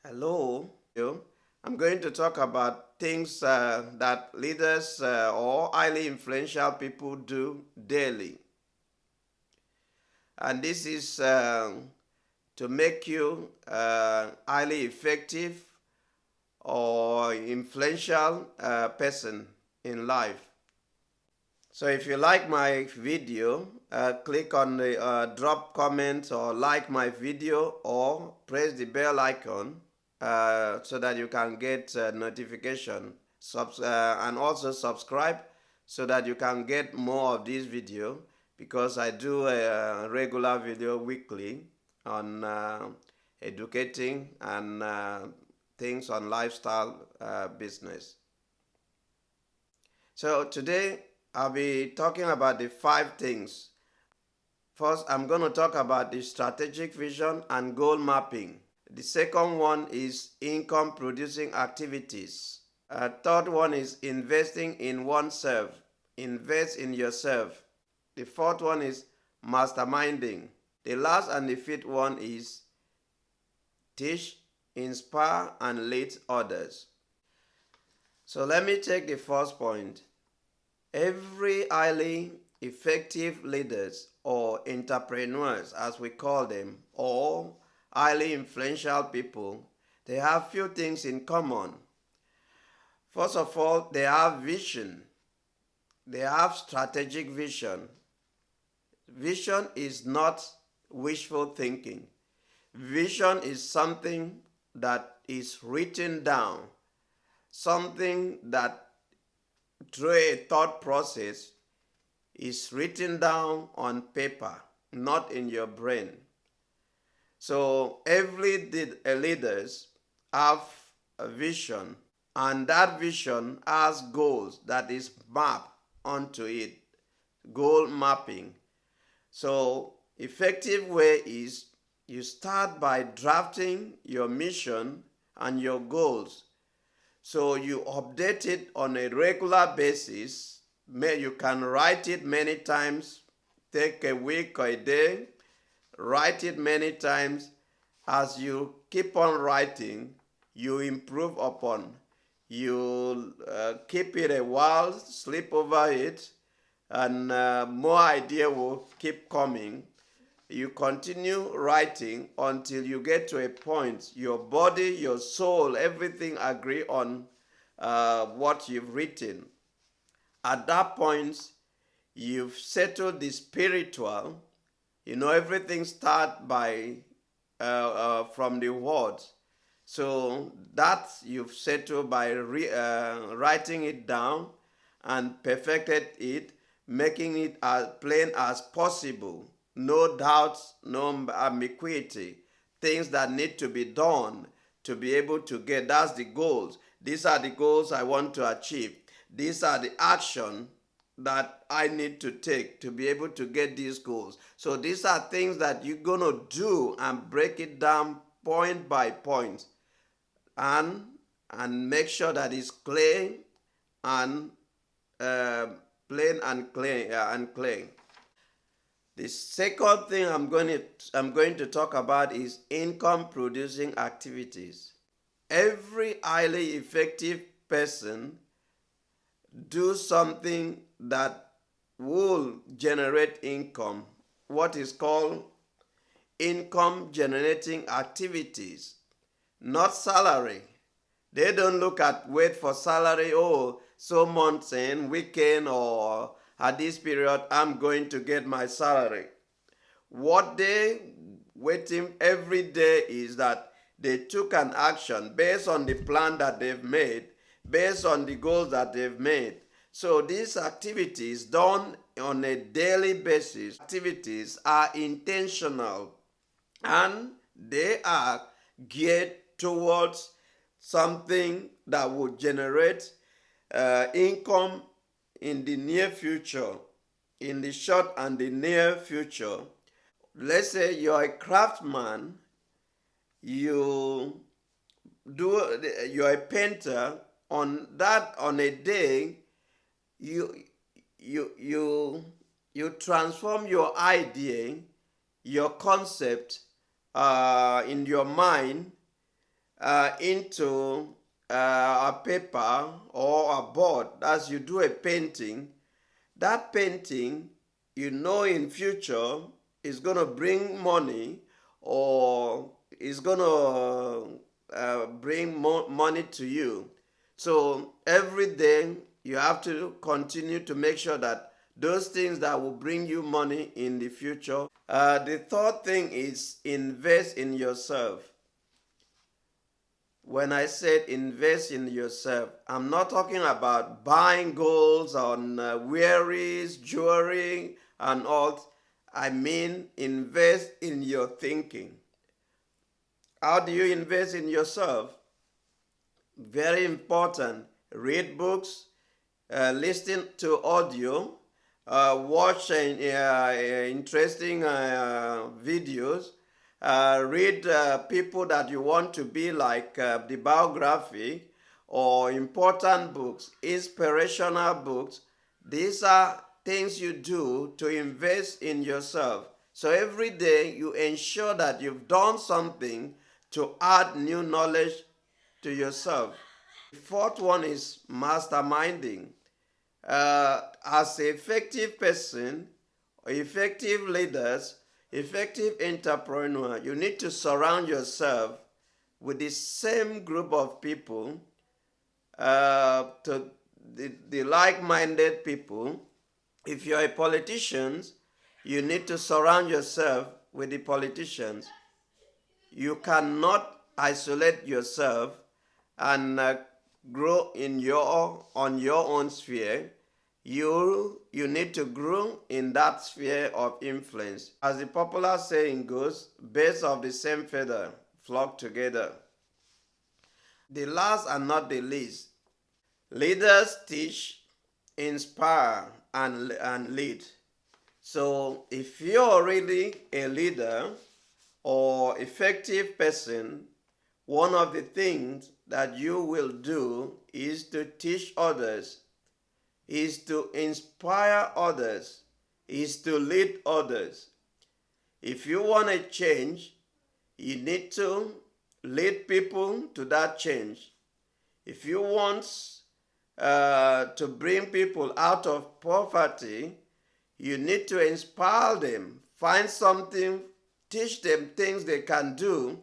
Hello. I'm going to talk about things that leaders or highly influential people do daily. And this is to make you highly effective or influential person in life. So if you like my video, click on the drop comment or like my video or press the bell icon so that you can get notification. And also subscribe so that you can get more of this video because I do a regular video weekly on educating and things on lifestyle business. So today I'll be talking about the 5 things. First, I'm going to talk about the strategic vision and goal mapping. The second one is income producing activities. Third one is investing in oneself. Invest in yourself. The fourth one is masterminding. The last and the fifth one is teach, inspire, and lead others. So let me take the first point. Every highly effective leaders or entrepreneurs, as we call them, or highly influential people, they have few things in common. First of all, they have vision. They have strategic vision. Vision is not wishful thinking. Vision is something that is written down, something that through a thought process is written down on paper, not in your brain. So every leaders have a vision, and that vision has goals that is mapped onto it. Goal mapping. So effective way is you start by drafting your mission and your goals. So you update it on a regular basis. You can write it many times, take a week or a day, write it many times. As you keep on writing, you improve upon. You keep it a while, sleep over it, and more idea will keep coming. You continue writing until you get to a point your body, your soul, everything agree on what you've written. At that point, you've settled the spiritual. Everything starts by from the words. So that you've settled by writing it down and perfected it, making it as plain as possible. No doubts, no ambiguity. Things that need to be done to be able to get. That's the goals. These are the goals I want to achieve. These are the action that I need to take to be able to get these goals. So these are things that you're going to do and break it down point by point and make sure that it's clear and plain and clear. The second thing I'm going to talk about is income producing activities. Every highly effective person do something that will generate income, what is called income generating activities, not salary. They don't wait for salary, so months in, weekend, or at this period, I'm going to get my salary. What they waiting every day is that they took an action based on the plan that they've made, based on the goals that they've made. So these activities done on a daily basis, activities are intentional and they are geared towards something that will generate income in the near future, in the short and the near future. Let's say you're a craftsman, you you're a painter. On a day, you you transform your idea, your concept in your mind into a paper or a board, as you do a painting, that painting, in future is going to bring money, or is going to bring more money to you. So every day you have to continue to make sure that those things that will bring you money in the future. The third thing is invest in yourself. When I said invest in yourself, I'm not talking about buying golds on wearies, jewelry, and all. I mean invest in your thinking. How do you invest in yourself? Very important. Read books, listen to audio, watch interesting videos, read people that you want to be like, the biography or important books, inspirational books. These are things you do to invest in yourself. So every day you ensure that you've done something to add new knowledge to yourself. The fourth one is masterminding. As an effective person, effective leaders, effective entrepreneur, you need to surround yourself with the same group of people, to the like-minded people. If you're a politician, you need to surround yourself with the politicians. You cannot isolate yourself and grow on your own sphere. You need to grow in that sphere of influence. As the popular saying goes, birds of the same feather flock together. The last and not the least, leaders teach, inspire, and lead. So if you're really a leader or effective person, one of the things that you will do is to teach others, is to inspire others, is to lead others. If you want a change, you need to lead people to that change. If you want to bring people out of poverty, you need to inspire them, find something, teach them things they can do,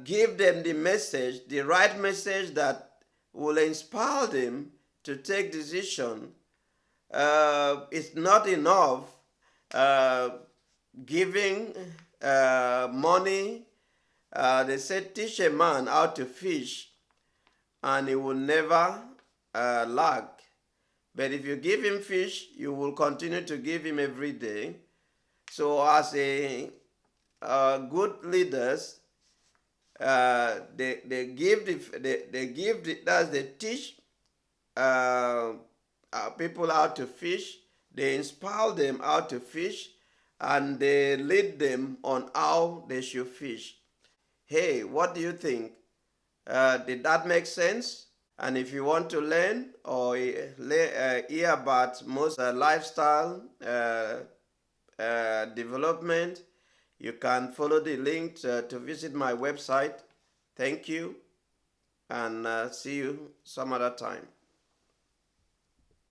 give them the message, the right message that will inspire them to take decision. It's not enough giving money. They said, teach a man how to fish, and he will never lack. But if you give him fish, you will continue to give him every day. So as a good leaders, they teach people how to fish, they inspire them how to fish, and they lead them on how they should fish. Hey, what do you think? Did that make sense? And if you want to learn or hear about most lifestyle development, you can follow the link to visit my website. Thank you, and see you some other time.